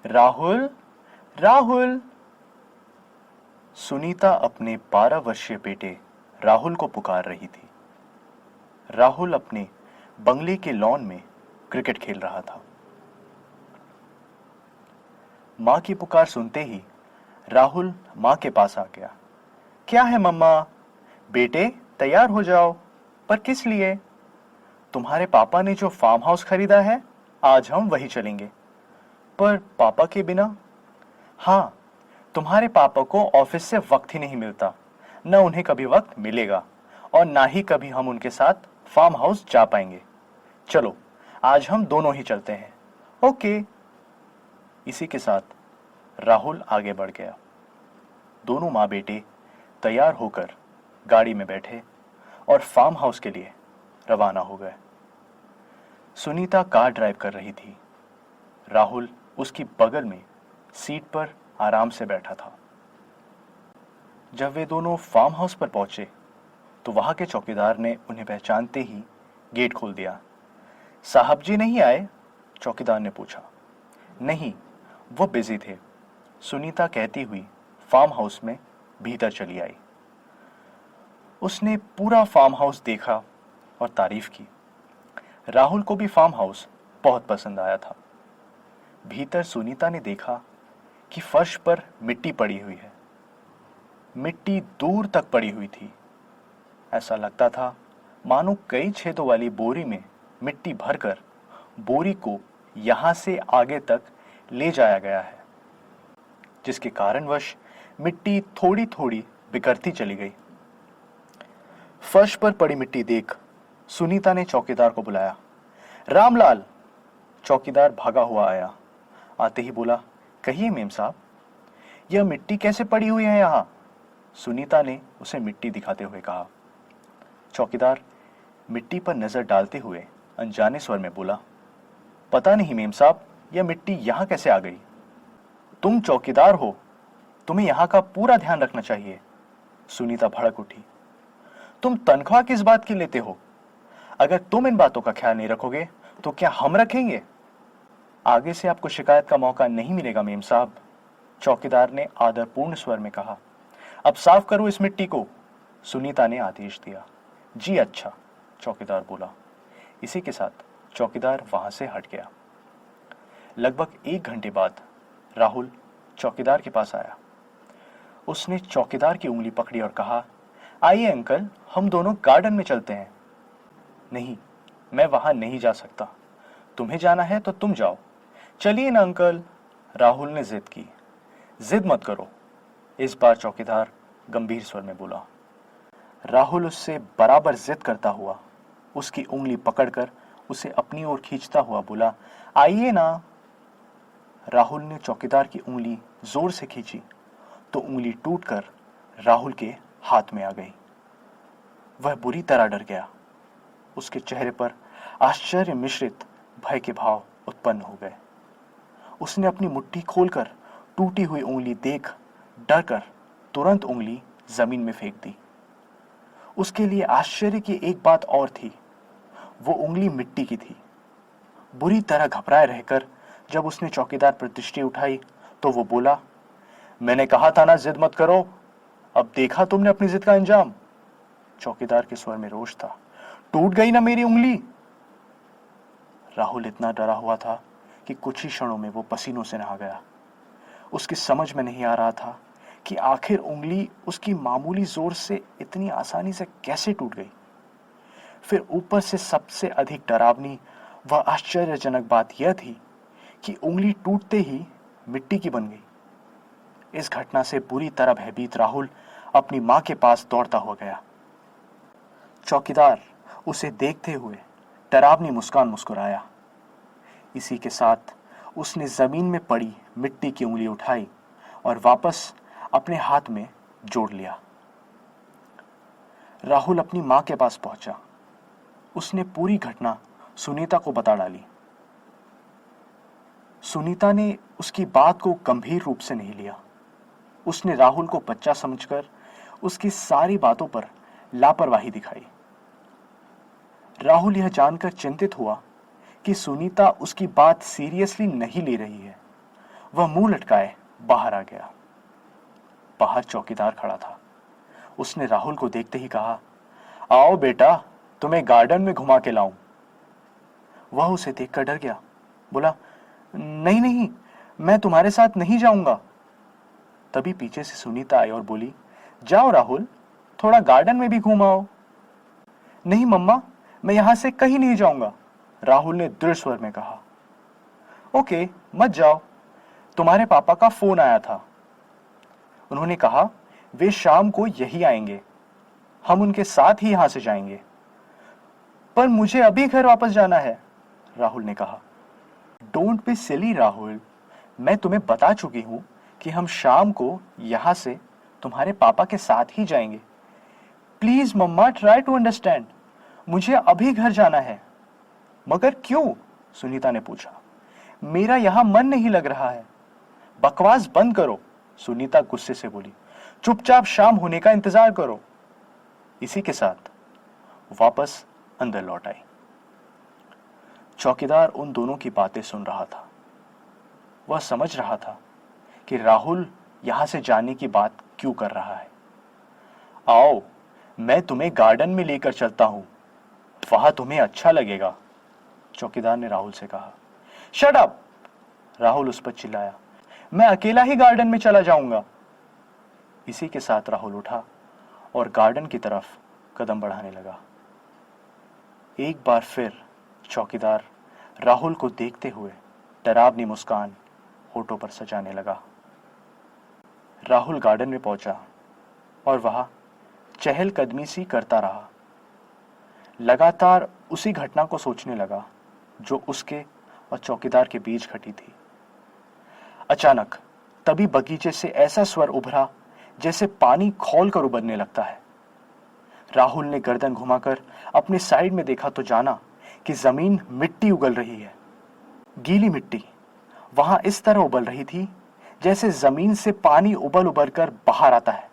राहुल, राहुल। सुनीता अपने 12 वर्षीय बेटे राहुल को पुकार रही थी। राहुल अपने बंगले के लॉन में क्रिकेट खेल रहा था। मां की पुकार सुनते ही राहुल मां के पास आ गया। क्या है मम्मा? बेटे तैयार हो जाओ। पर किस लिए? तुम्हारे पापा ने जो फार्म हाउस खरीदा है, आज हम वही चलेंगे। पर पापा के बिना? हाँ, तुम्हारे पापा को ऑफिस से वक्त ही नहीं मिलता, न उन्हें कभी वक्त मिलेगा, और ना ही कभी हम उनके साथ फार्म हाउस जा पाएंगे। चलो, आज हम दोनों ही चलते हैं। ओके। इसी के साथ राहुल आगे बढ़ गया। दोनों माँ बेटे तैयार होकर गाड़ी में बैठे और फार्म हाउस के लिए रवाना हो गए। सुनीता कार ड्राइव कर रही थी। राहुल उसकी बगल में सीट पर आराम से बैठा था। जब वे दोनों फार्म हाउस पर पहुंचे तो वहां के चौकीदार ने उन्हें पहचानते ही गेट खोल दिया। साहब जी नहीं आए? चौकीदार ने पूछा। नहीं, वो बिजी थे, सुनीता कहती हुई फार्म हाउस में भीतर चली आई। उसने पूरा फार्म हाउस देखा और तारीफ की। राहुल को भी फार्म हाउस बहुत पसंद आया था। भीतर सुनीता ने देखा कि फर्श पर मिट्टी पड़ी हुई है। मिट्टी दूर तक पड़ी हुई थी। ऐसा लगता था मानो कई छेदों वाली बोरी में मिट्टी भरकर बोरी को यहां से आगे तक ले जाया गया है, जिसके कारणवश मिट्टी थोड़ी थोड़ी बिखरती चली गई। फर्श पर पड़ी मिट्टी देख सुनीता ने चौकीदार को बुलाया। रामलाल। चौकीदार भागा हुआ आया। आते ही बोला, कहिए मेम साहब, यह मिट्टी कैसे पड़ी हुई है यहां? सुनीता ने उसे मिट्टी दिखाते हुए कहा। चौकीदार मिट्टी पर नजर डालते हुए अनजाने स्वर में बोला, पता नहीं मेम साहब, यह मिट्टी यहां कैसे आ गई? तुम चौकीदार हो, तुम्हें यहां का पूरा ध्यान रखना चाहिए। सुनीता भड़क उठी। तुम तनख्वाह किस बात की लेते हो? अगर तुम इन बातों का ख्याल नहीं रखोगे तो क्या हम रखेंगे? आगे से आपको शिकायत का मौका नहीं मिलेगा मेम साहब, चौकीदार ने आदरपूर्ण स्वर में कहा। अब साफ करो इस मिट्टी को, सुनीता ने आदेश दिया। जी अच्छा, चौकीदार बोला। इसी के साथ चौकीदार वहां से हट गया। लगभग 1 घंटे बाद राहुल चौकीदार के पास आया। उसने चौकीदार की उंगली पकड़ी और कहा, आइए अंकल, हम दोनों गार्डन में चलते हैं। नहीं, मैं वहां नहीं जा सकता। तुम्हें जाना है तो तुम जाओ। चलिए ना अंकल, राहुल ने जिद की। जिद मत करो, इस बार चौकीदार गंभीर स्वर में बोला। राहुल उससे बराबर जिद करता हुआ उसकी उंगली पकड़कर उसे अपनी ओर खींचता हुआ बोला, आइए ना। राहुल ने चौकीदार की उंगली जोर से खींची तो उंगली टूटकर राहुल के हाथ में आ गई। वह बुरी तरह डर गया। उसके चेहरे पर आश्चर्य मिश्रित भय के भाव उत्पन्न हो गए। उसने अपनी मुट्ठी खोलकर टूटी हुई उंगली देख डरकर तुरंत उंगली जमीन में फेंक दी। उसके लिए आश्चर्य की एक बात और थी, वो उंगली मिट्टी की थी। बुरी तरह घबराए रहकर जब उसने चौकीदार पर दृष्टि उठाई तो वो बोला, मैंने कहा था ना जिद मत करो, अब देखा तुमने अपनी जिद का अंजाम। चौकीदार के स्वर में रोष था। टूट गई ना मेरी उंगली। राहुल इतना डरा हुआ था कि कुछ ही क्षणों में वो पसीनों से नहा गया। उसकी समझ में नहीं आ रहा था कि आखिर उंगली उसकी मामूली जोर से इतनी आसानी से कैसे टूट गई। फिर ऊपर से सबसे अधिक डरावनी व आश्चर्यजनक बात यह थी कि उंगली टूटते ही मिट्टी की बन गई। इस घटना से बुरी तरह भयभीत राहुल अपनी मां के पास दौड़ता हुआ गया। चौकीदार उसे देखते हुए डरावनी मुस्कान मुस्कुराया। इसी के साथ उसने जमीन में पड़ी मिट्टी की उंगली उठाई और वापस अपने हाथ में जोड़ लिया। राहुल अपनी मां के पास पहुंचा। उसने पूरी घटना सुनीता को बता डाली। सुनीता ने उसकी बात को गंभीर रूप से नहीं लिया। उसने राहुल को बच्चा समझकर उसकी सारी बातों पर लापरवाही दिखाई। राहुल यह जानकर चिंतित हुआ कि सुनीता उसकी बात सीरियसली नहीं ले रही है। वह मुंह लटकाए बाहर आ गया। बाहर चौकीदार खड़ा था। उसने राहुल को देखते ही कहा, आओ बेटा, तुम्हें गार्डन में घुमा के लाऊं। वह उसे देखकर डर गया। बोला, नहीं नहीं, मैं तुम्हारे साथ नहीं जाऊंगा। तभी पीछे से सुनीता आई और बोली, जाओ राहुल, थोड़ा गार्डन में भी घूम आओ। नहीं मम्मा, मैं यहां से कहीं नहीं जाऊंगा, राहुल ने दृढ़ स्वर में कहा। ओके, मत जाओ, तुम्हारे पापा का फोन आया था। उन्होंने कहा वे शाम को यही आएंगे, हम उनके साथ ही यहां से जाएंगे। पर मुझे अभी घर वापस जाना है, राहुल ने कहा। डोंट बी सिली राहुल, मैं तुम्हें बता चुकी हूं कि हम शाम को यहां से तुम्हारे पापा के साथ ही जाएंगे। प्लीज मम्मा, ट्राई टू अंडरस्टैंड, मुझे अभी घर जाना है। मगर क्यों? सुनीता ने पूछा। मेरा यहां मन नहीं लग रहा है। बकवास बंद करो, सुनीता गुस्से से बोली। चुपचाप शाम होने का इंतजार करो। इसी के साथ वापस अंदर लौट आई। चौकीदार उन दोनों की बातें सुन रहा था। वह समझ रहा था कि राहुल यहां से जाने की बात क्यों कर रहा है। आओ, मैं तुम्हें गार्डन में लेकर चलता हूं, वहां तुम्हें अच्छा लगेगा, चौकीदार ने राहुल से कहा। शट अप, राहुल उस पर चिल्लाया। मैं अकेला ही गार्डन में चला जाऊंगा। इसी के साथ राहुल उठा और गार्डन की तरफ कदम बढ़ाने लगा। एक बार फिर चौकीदार राहुल को देखते हुए डरावनी मुस्कान होठों पर सजाने लगा। राहुल गार्डन में पहुंचा और वहां चहलकदमी सी करता रहा। लगातार उसी घटना को सोचने लगा जो उसके और चौकीदार के बीच घटी थी। अचानक तभी बगीचे से ऐसा स्वर उभरा जैसे पानी खौल कर उबलने लगता है। राहुल ने गर्दन घुमाकर अपनी साइड में देखा तो जाना कि जमीन मिट्टी उगल रही है। गीली मिट्टी वहां इस तरह उबल रही थी जैसे जमीन से पानी उबल उबल कर बाहर आता है,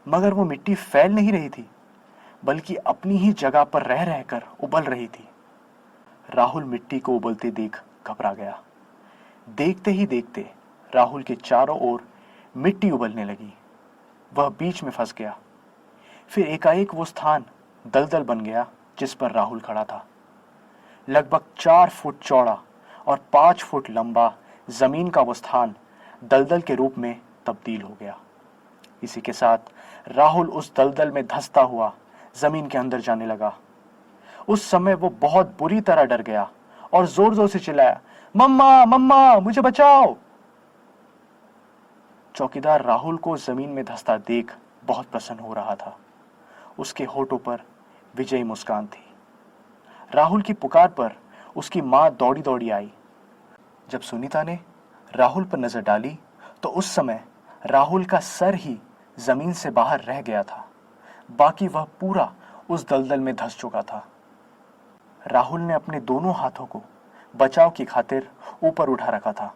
मगर वो मिट्टी फैल नहीं रही थी, बल्कि अपनी ही जगह पर रह रहकर उबल रही थी। राहुल मिट्टी को उबलते देख घबरा गया। देखते ही देखते राहुल के चारों ओर मिट्टी उबलने लगी। वह बीच में फंस गया। फिर एकाएक वो स्थान दलदल बन गया जिस पर राहुल खड़ा था। लगभग 4 फुट चौड़ा और 5 फुट लंबा जमीन का वो स्थान दलदल के रूप में तब्दील हो गया। इसी के साथ राहुल उस दलदल में धंसता हुआ जमीन के अंदर जाने लगा। उस समय वो बहुत बुरी तरह डर गया और जोर जोर से चिल्लाया, मम्मा मम्मा, मुझे बचाओ। चौकीदार राहुल को जमीन में धंसता देख बहुत प्रसन्न हो रहा था। उसके होठों पर विजयी मुस्कान थी। राहुल की पुकार पर उसकी मां दौड़ी दौड़ी आई। जब सुनीता ने राहुल पर नजर डाली तो उस समय राहुल का सर ही जमीन से बाहर रह गया था, बाकी वह पूरा उस दलदल में धंस चुका था। राहुल ने अपने दोनों हाथों को बचाव की खातिर ऊपर उठा रखा था।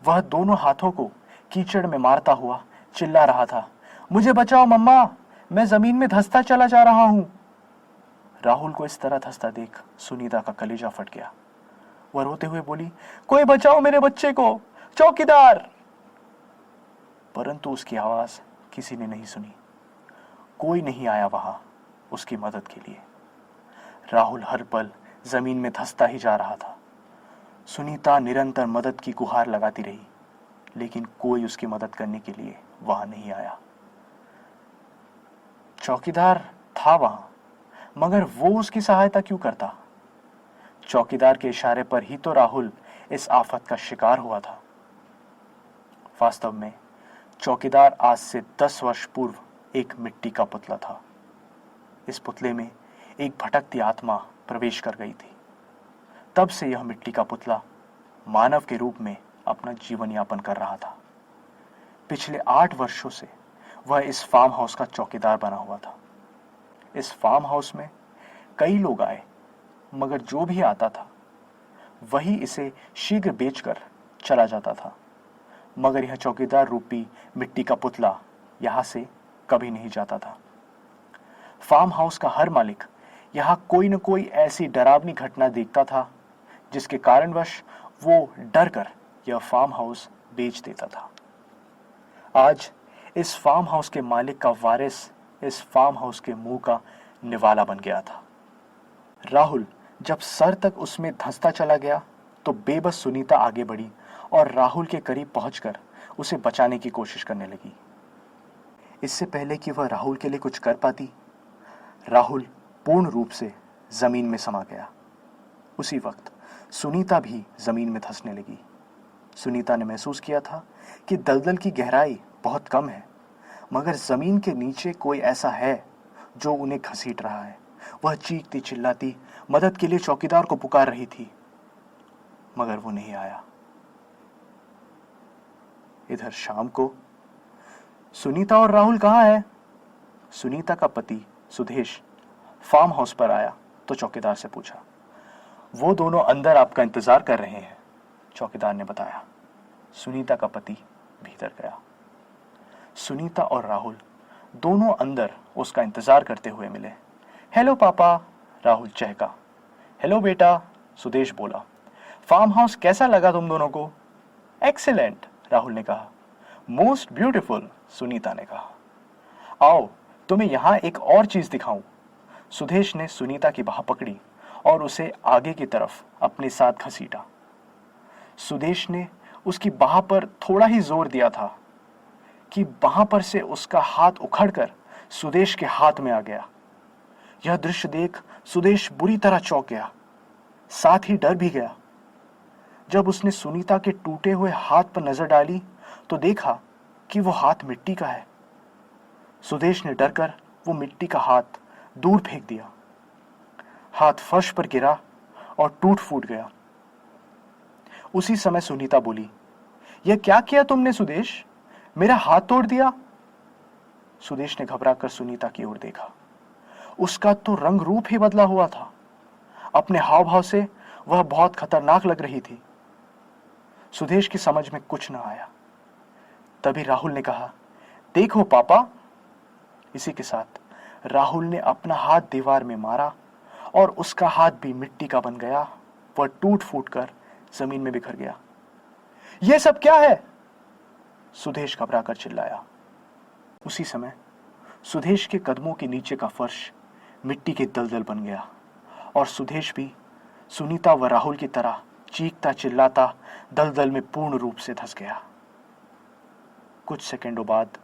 वह दोनों हाथों को कीचड़ में मारता हुआ चिल्ला रहा था, मुझे बचाओ मम्मा, मैं जमीन में धंसता चला जा रहा हूं। राहुल को इस तरह धंसता देख सुनीता का कलेजा फट गया। वह रोते हुए बोली, कोई बचाओ मेरे बच्चे को, चौकीदार। परंतु उसकी आवाज किसी ने नहीं सुनी। कोई नहीं आया वहां उसकी मदद के लिए। राहुल हर पल जमीन में धंसता ही जा रहा था। सुनीता निरंतर मदद की गुहार लगाती रही, लेकिन कोई उसकी मदद करने के लिए वहां नहीं आया। चौकीदार था वहां, मगर वो उसकी सहायता क्यों करता? चौकीदार के इशारे पर ही तो राहुल इस आफत का शिकार हुआ था। वास्तव में चौकीदार आज से 10 वर्ष पूर्व एक मिट्टी का पुतला था। इस पुतले में एक भटकती आत्मा प्रवेश कर गई थी। तब से यह मिट्टी का पुतला मानव के रूप में अपना जीवन यापन कर रहा था। पिछले 8 वर्षों से वह इस फार्म हाउस का चौकीदार बना हुआ था। इस फार्म हाउस में कई लोग आए, मगर जो भी आता था वही इसे शीघ्र बेचकर चला जाता था। मगर यह चौकीदार रूपी मिट्टी का पुतला यहां से कभी नहीं जाता था। फार्म हाउस का हर मालिक यहां कोई न कोई ऐसी डरावनी घटना देखता था जिसके कारणवश वो डर कर यह फार्म हाउस बेच देता था। आज इस फार्म हाउस के मालिक का वारिस इस फार्म हाउस के मुंह का निवाला बन गया था। राहुल जब सर तक उसमें धंसता चला गया तो बेबस सुनीता आगे बढ़ी और राहुल के करीब पहुंचकर उसे बचाने की कोशिश करने लगी। इससे पहले कि वह राहुल के लिए कुछ कर पाती, राहुल पूर्ण रूप से जमीन में समा गया। उसी वक्त सुनीता भी जमीन में धंसने लगी। सुनीता ने महसूस किया था कि दलदल की गहराई बहुत कम है, मगर जमीन के नीचे कोई ऐसा है जो उन्हें घसीट रहा है। वह चीखती चिल्लाती मदद के लिए चौकीदार को पुकार रही थी, मगर वो नहीं आया। इधर शाम को सुनीता और राहुल कहाँ है? सुनीता का पति सुदेश फार्म हाउस पर आया तो चौकीदार से पूछा। वो दोनों अंदर आपका इंतजार कर रहे हैं, चौकीदार ने बताया। सुनीता का पति भीतर गया। सुनीता और राहुल दोनों अंदर उसका इंतजार करते हुए मिले। हेलो पापा, राहुल चहका। हेलो बेटा, सुदेश बोला। फार्म हाउस कैसा लगा तुम दोनों को? एक्सीलेंट, राहुल ने कहा। मोस्ट ब्यूटीफुल, सुनीता ने कहा। आओ तुम्हें यहां एक और चीज दिखाऊं। सुदेश ने सुनीता की बाह पकड़ी और उसे आगे की तरफ अपने साथ घसीटा। सुदेश ने उसकी बाह पर थोड़ा ही जोर दिया था कि बाह पर से उसका हाथ उखड़कर सुदेश के हाथ में आ गया। यह दृश्य देख सुदेश बुरी तरह चौंक गया, साथ ही डर भी गया। जब उसने सुनीता के टूटे हुए हाथ पर नजर डाली तो देखा कि वो हाथ मिट्टी का है। सुदेश ने डरकर वो मिट्टी का हाथ दूर फेंक दिया। हाथ फर्श पर गिरा और टूट फूट गया। उसी समय सुनीता बोली, यह क्या किया तुमने सुदेश? मेरा हाथ तोड़ दिया। सुदेश ने घबराकर सुनीता की ओर देखा। उसका तो रंग रूप ही बदला हुआ था। अपने हाव भाव से वह बहुत खतरनाक लग रही थी। सुदेश की समझ में कुछ न आया। तभी राहुल ने कहा, देखो पापा। इसी के साथ राहुल ने अपना हाथ दीवार में मारा और उसका हाथ भी मिट्टी का बन गया। वह टूट फूट कर जमीन में बिखर गया। यह सब क्या है? सुदेश घबराकर चिल्लाया। उसी समय सुदेश के कदमों के नीचे का फर्श मिट्टी के दलदल बन गया और सुदेश भी सुनीता व राहुल की तरह चीखता चिल्लाता दलदल में पूर्ण रूप से धंस गया। कुछ सेकंडों बाद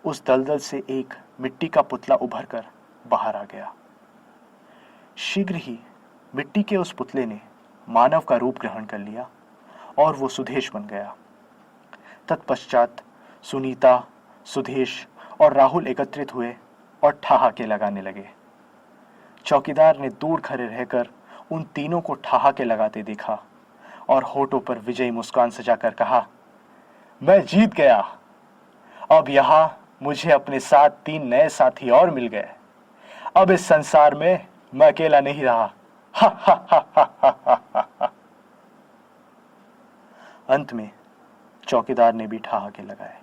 उस दलदल से एक मिट्टी का पुतला उभर कर बाहर आ गया। शीघ्र ही मिट्टी के उस पुतले ने मानव का रूप ग्रहण कर लिया और वो सुदेश बन गया। तत्पश्चात सुनीता, सुदेश और राहुल एकत्रित हुए और ठहाके लगाने लगे। चौकीदार ने दूर खड़े रहकर उन तीनों को ठहाके लगाते देखा और होठों पर विजयी मुस्कान सजाकर कहा, मैं जीत गया। अब यहां मुझे अपने साथ 3 नए साथी और मिल गए। अब इस संसार में मैं अकेला नहीं रहा। हा हा हा हा हा हा। अंत में चौकीदार ने भी ठहाके लगाए।